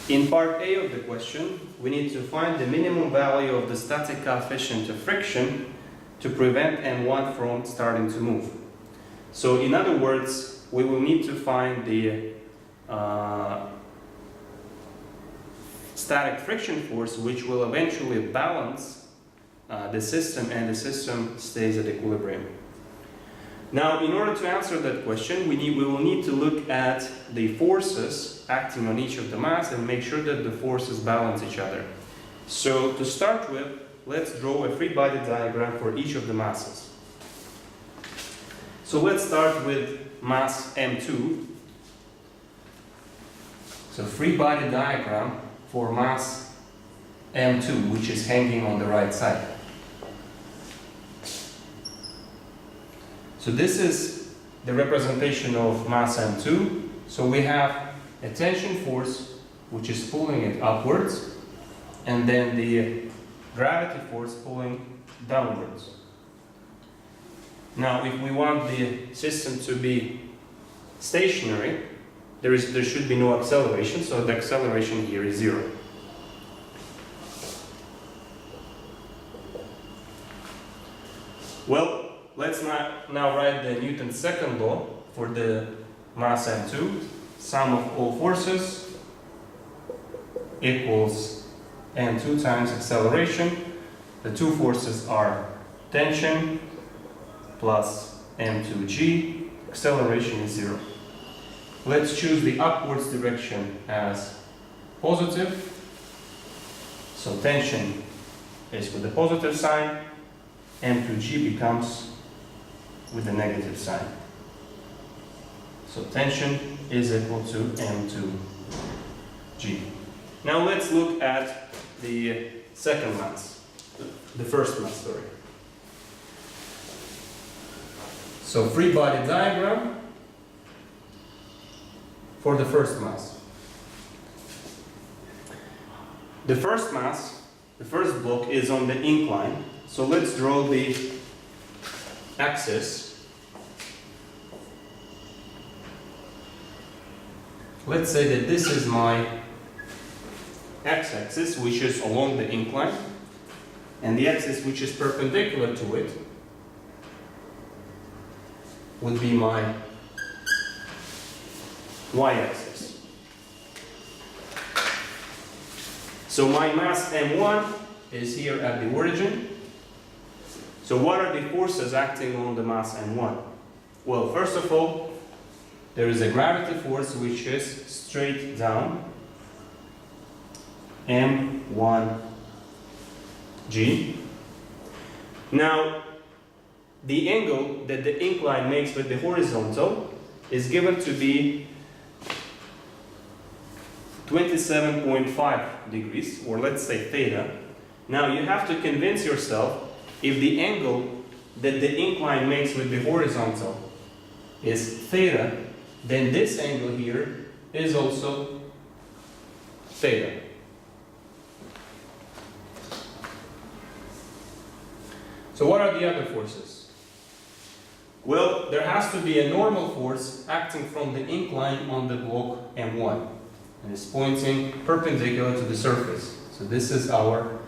In part A of the question, we need to find the minimum value of the static coefficient of friction to prevent M1 from starting to move. So in other words, we will need to find the static friction force which will eventually balance the system, and the system stays at equilibrium. Now, in order to answer that question, we will need to look at the forces acting on each of the mass and make sure that the forces balance each other. So to start with, let's draw a free body diagram for each of the masses. So let's start with mass M2. So free body diagram for mass M2, which is hanging on the right side. So this is the representation of mass M2. So we have a tension force which is pulling it upwards, and then the gravity force pulling downwards. Now, if we want the system to be stationary, there should be no acceleration, so the acceleration here is 0. Well, let's now write the Newton's second law for the mass M2. Sum of all forces equals M2 times acceleration. The two forces are tension plus M2g. Acceleration is 0. Let's choose the upwards direction as positive. So tension is with the positive sign. M2g becomes with the negative sign. So tension is equal to M2g. Now let's look at the second mass, the first mass, sorry. So free body diagram for the first mass. The first mass, the first block, is on the incline. So let's draw the axis. Let's say that this is my x-axis, which is along the incline, and the axis which is perpendicular to it would be my y-axis. So my mass M1 is here at the origin. So what are the forces acting on the mass M1? Well, first of all, there is a gravity force which is straight down, M1g. Now, the angle that the incline makes with the horizontal is given to be 27.5 degrees, or let's say theta. Now, you have to convince yourself if the angle that the incline makes with the horizontal is theta, then this angle here is also theta. So what are the other forces? Well, there has to be a normal force acting from the incline on the block M1, and it's pointing perpendicular to the surface. So this is our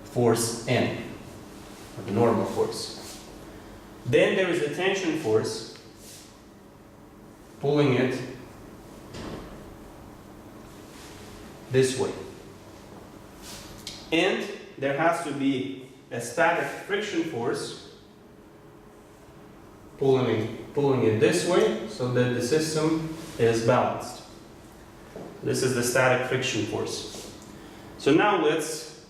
force N, or the normal force. Then there is a tension force pulling it this way. And there has to be a static friction force pulling it this way so that the system is balanced. This is the static friction force. So now let's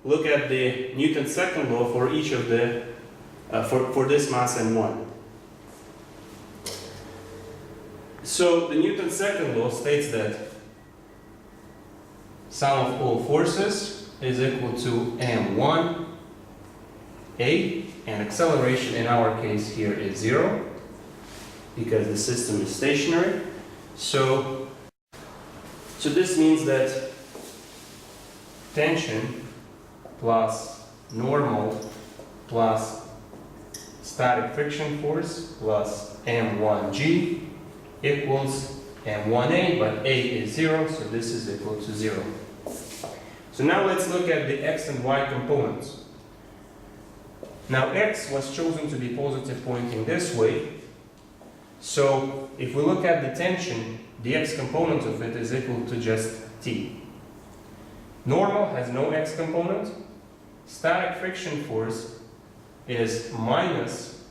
look at the Newton's second law for each of the for this mass M1. So the Newton's second law states that sum of all forces is equal to M1 A, and acceleration in our case here is 0 because the system is stationary. So this means that tension plus normal plus static friction force plus M1g equals m1a, but a is 0, so this is equal to 0. So now let's look at the x and y components. Now x was chosen to be positive pointing this way. So if we look at the tension, the x component of it is equal to just T. Normal has no x component. Static friction force is minus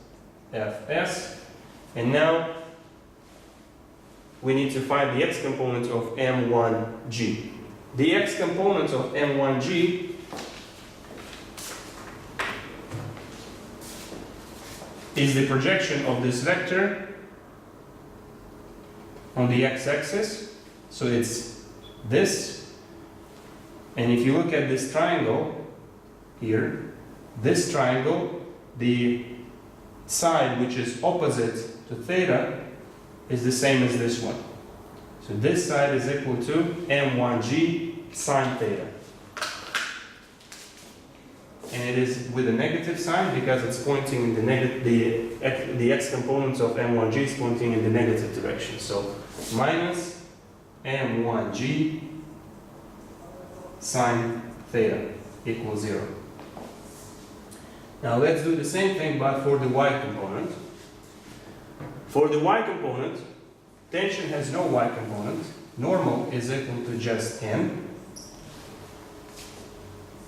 Fs. And now we need to find the x component of m1g. The x component of m1g is the projection of this vector on the x-axis. So it's this. And if you look at this triangle here, this triangle, the side which is opposite to theta is the same as this one. So this side is equal to m1g sine theta. And it is with a negative sign because it's pointing in the x components of m1g is pointing in the negative direction. So minus m1g sine theta equals 0. Now let's do the same thing but for the y component. For the y component, tension has no y component. Normal is equal to just n.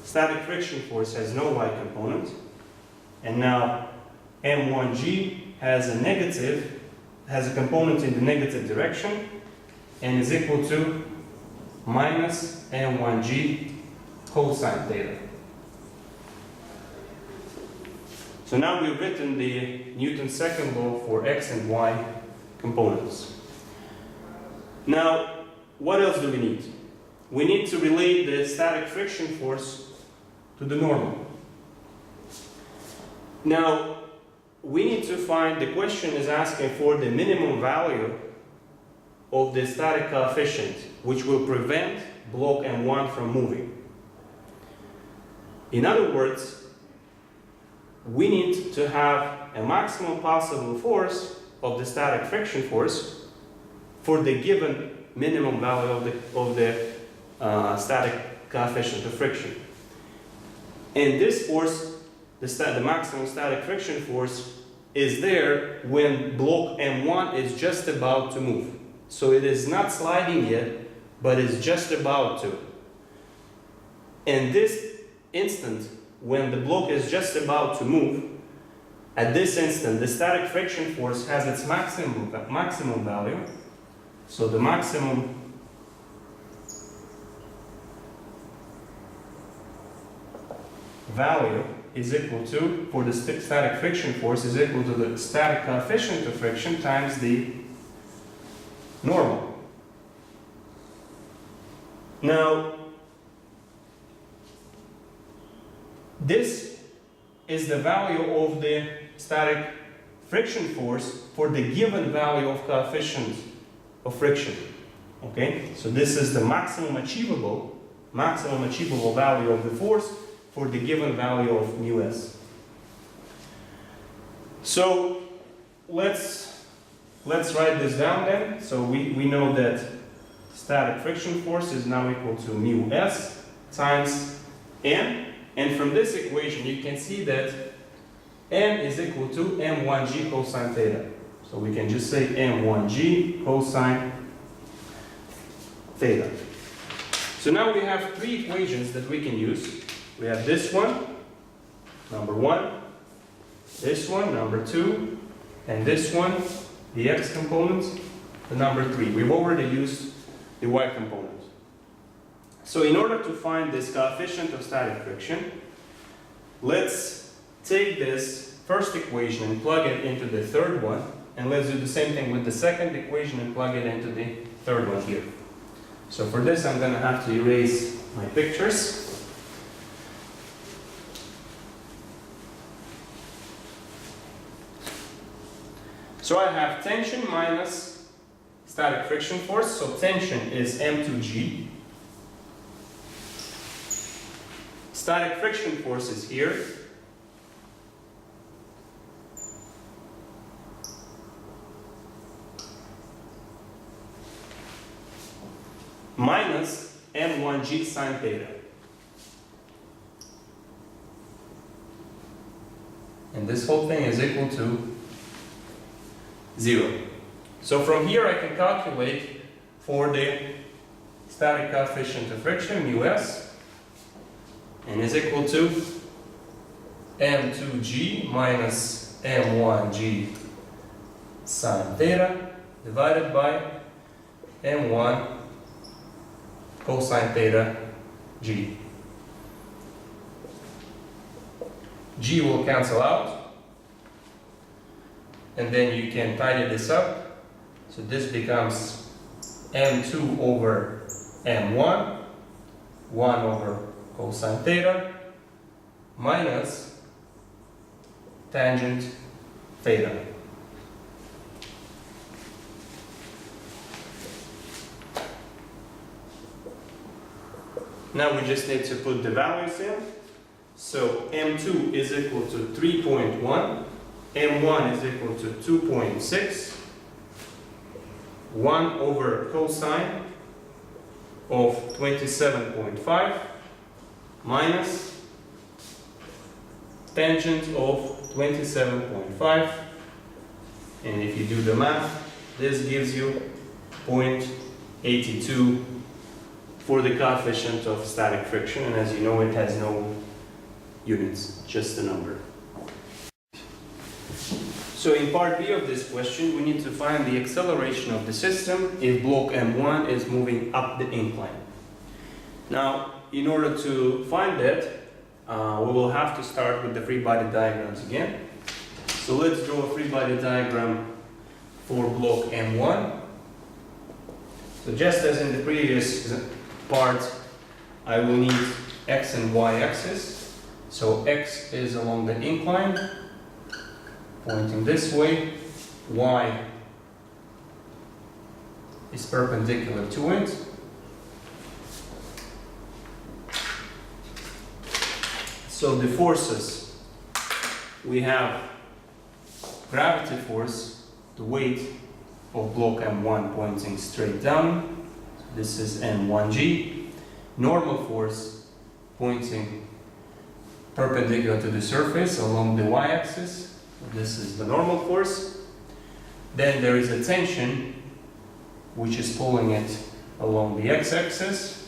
Static friction force has no y component. And now m1g has a component in the negative direction and is equal to minus m1g cosine theta. So now we've written the Newton's second law for x and y components. Now, what else do we need? We need to relate the static friction force to the normal. Now, we need to find, the question is asking for the minimum value of the static coefficient, which will prevent block M1 from moving. In other words, we need to have a maximum possible force of the static friction force for the given minimum value of the static coefficient of friction. And this force, the maximum static friction force, is there when block M1 is just about to move. So it is not sliding yet, but it's just about to. And this instant, when the block is just about to move, at this instant, the static friction force has its maximum value. So the maximum value is equal to, for the static friction force, is equal to the static coefficient of friction times the normal. Now, this is the value of the static friction force for the given value of coefficient of friction. Okay, so this is the maximum achievable value of the force for the given value of mu s. So let's write this down then. So we know that static friction force is now equal to mu s times n. And from this equation, you can see that m is equal to m1g cosine theta. So we can just say m1g cosine theta. So now we have three equations that we can use. We have this one, number 1, this one, number 2, and this one, the x component, the number 3. We've already used the y component. So in order to find this coefficient of static friction, let's take this first equation and plug it into the third one, and let's do the same thing with the second equation and plug it into the third one here. So for this, I'm going to have to erase my pictures. So I have tension minus static friction force, so tension is m2g. Static friction force is here. minus m1g sine theta. And this whole thing is equal to 0. So from here I can calculate for the static coefficient of friction, μs, and is equal to m2g minus m1g sine theta divided by m1 cosine theta g. G will cancel out, and then you can tidy this up. So this becomes m2 over m1, 1 over cosine theta, minus tangent theta. Now we just need to put the values in. So m2 is equal to 3.1, m1 is equal to 2.6, 1 over cosine of 27.5 minus tangent of 27.5, and if you do the math, this gives you 0.82 for the coefficient of static friction, and as you know, it has no units, just a number. So in part B of this question, we need to find the acceleration of the system if block M1 is moving up the incline. Now, in order to find that, we will have to start with the free body diagrams again. So let's draw a free body diagram for block M1. So just as in the previous part, I will need X and Y axis. So X is along the incline, pointing this way. Y is perpendicular to it. So the forces, we have gravity force, the weight of block M1 pointing straight down. So this is M1G. Normal force pointing perpendicular to the surface along the y-axis. This is the normal force. Then there is a tension which is pulling it along the x-axis.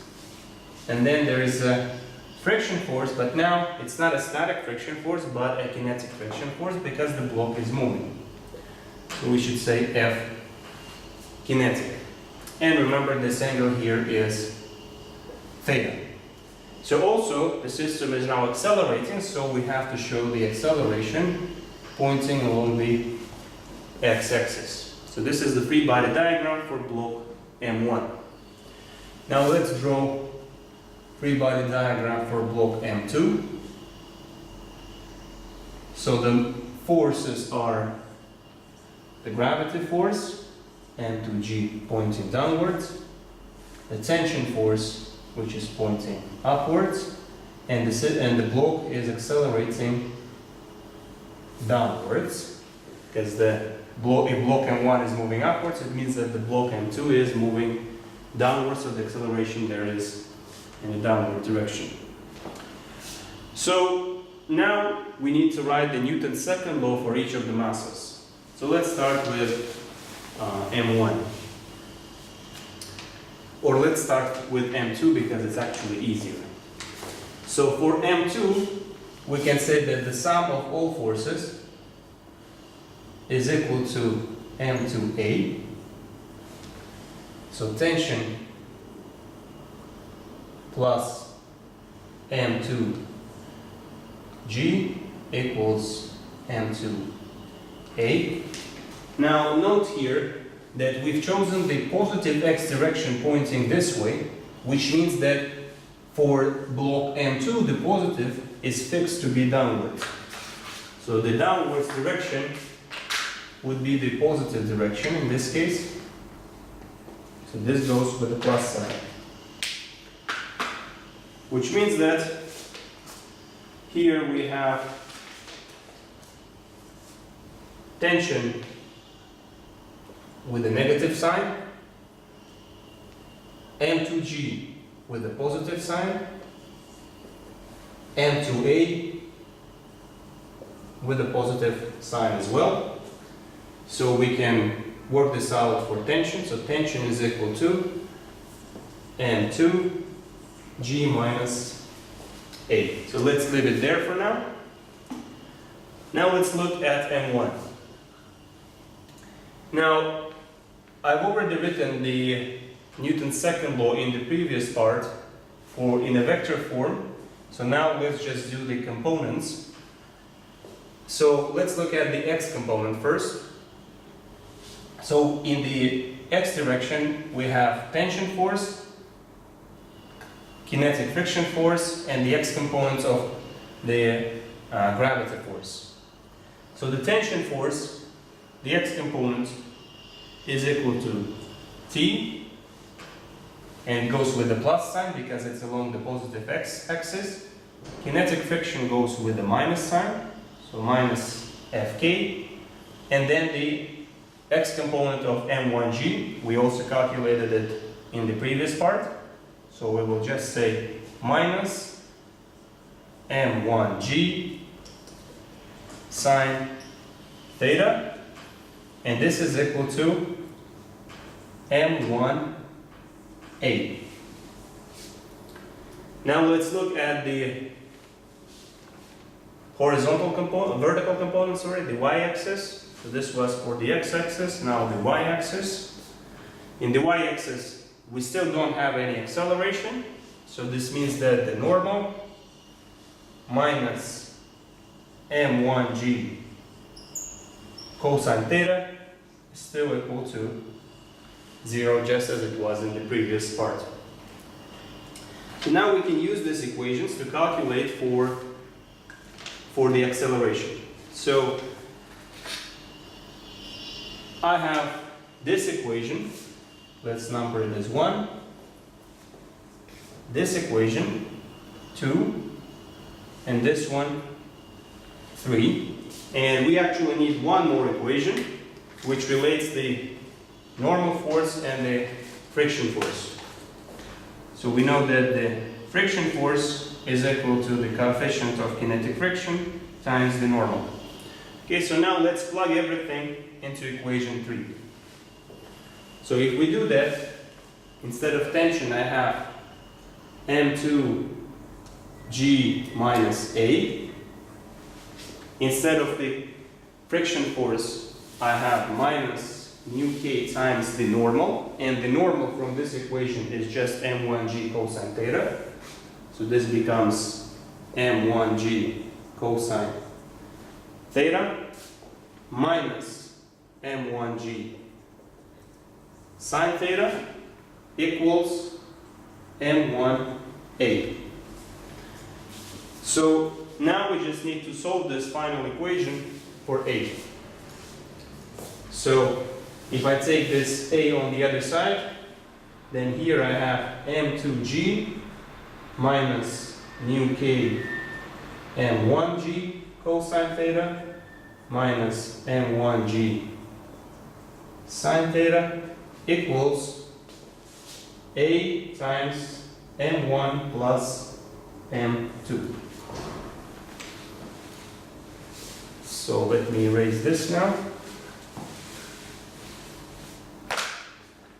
And then there is a friction force, but now it's not a static friction force but a kinetic friction force because the block is moving. So we should say F kinetic. And remember, this angle here is theta. So also the system is now accelerating, so we have to show the acceleration pointing along the x-axis. So this is the free body diagram for block M1. Now let's draw free body diagram for block M2. So the forces are the gravity force, M2G pointing downwards, the tension force which is pointing upwards, and the block is accelerating downwards, because if block M1 is moving upwards, it means that the block M2 is moving downwards, so the acceleration there is in a downward direction. So now we need to write the Newton's second law for each of the masses. So let's start with M1. Or let's start with M2 because it's actually easier. So for M2, we can say that the sum of all forces is equal to M2A. So tension plus M2G equals M2A. Now note here that we've chosen the positive x direction pointing this way, which means that for block M2 the positive is fixed to be downwards. So the downwards direction would be the positive direction in this case. So this goes with the plus sign. Which means that here we have tension with a negative sign, M2G with a positive sign, M2A with a positive sign as well. So we can work this out for tension. So tension is equal to M2G minus A. So let's leave it there for now. Now let's look at M1. Now, I've already written the Newton's second law in the previous part in a vector form. So now let's just do the components. So let's look at the x component first. So in the x direction we have tension force, kinetic friction force, and the x components of the gravity force. So the tension force, the x component, is equal to T, and it goes with the plus sign because it's along the positive x-axis. Kinetic friction goes with the minus sign, so minus Fk. And then the x component of M1G, we also calculated it in the previous part. So we will just say minus M1G sine theta. And this is equal to M1A. Now let's look at the horizontal component, vertical component, the y-axis. So this was for the x-axis, now the y-axis. In the y-axis, we still don't have any acceleration. So this means that the normal minus M1G cosine theta is still equal to 0, just as it was in the previous part. So now we can use these equations to calculate for the acceleration. So I have this equation, let's number it as 1, this equation 2, and this one 3. And we actually need one more equation which relates the normal force and the friction force. So we know that the friction force is equal to the coefficient of kinetic friction times the normal. Okay, so now let's plug everything into equation 3. So if we do that, instead of tension I have M2G minus A. Instead of the friction force, I have minus mu k times the normal, and the normal from this equation is just M1G cosine theta. So this becomes M1G cosine theta minus M1G sine theta equals M1A. So now we just need to solve this final equation for A. So if I take this A on the other side, then here I have M2G minus mu k M1G cosine theta minus M1G sine theta equals A times M1 plus M2. So let me erase this now.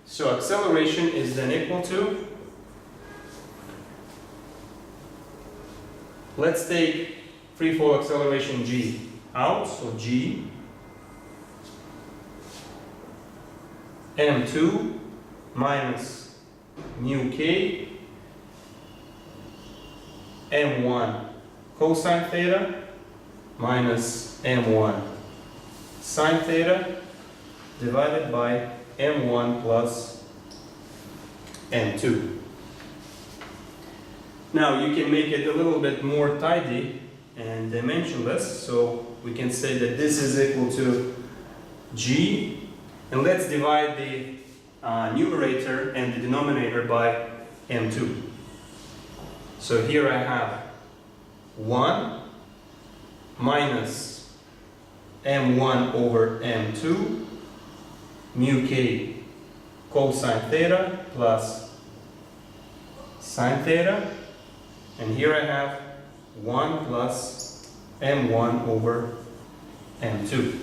So acceleration is then equal to, let's take free fall acceleration g out, so g m2 minus mu k m1 cosine theta minus m1 sine theta divided by m1 plus m2. Now you can make it a little bit more tidy and dimensionless, so we can say that this is equal to g, and let's divide the numerator and the denominator by m2. So here I have 1 minus m1 over m2 mu k cosine theta plus sine theta, and here I have 1 plus m1 over m2.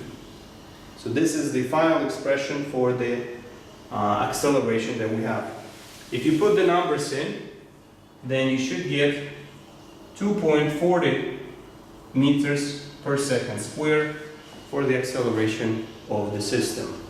So this is the final expression for the acceleration that we have. If you put the numbers in, then you should get 2.40 meters per second squared for the acceleration of the system.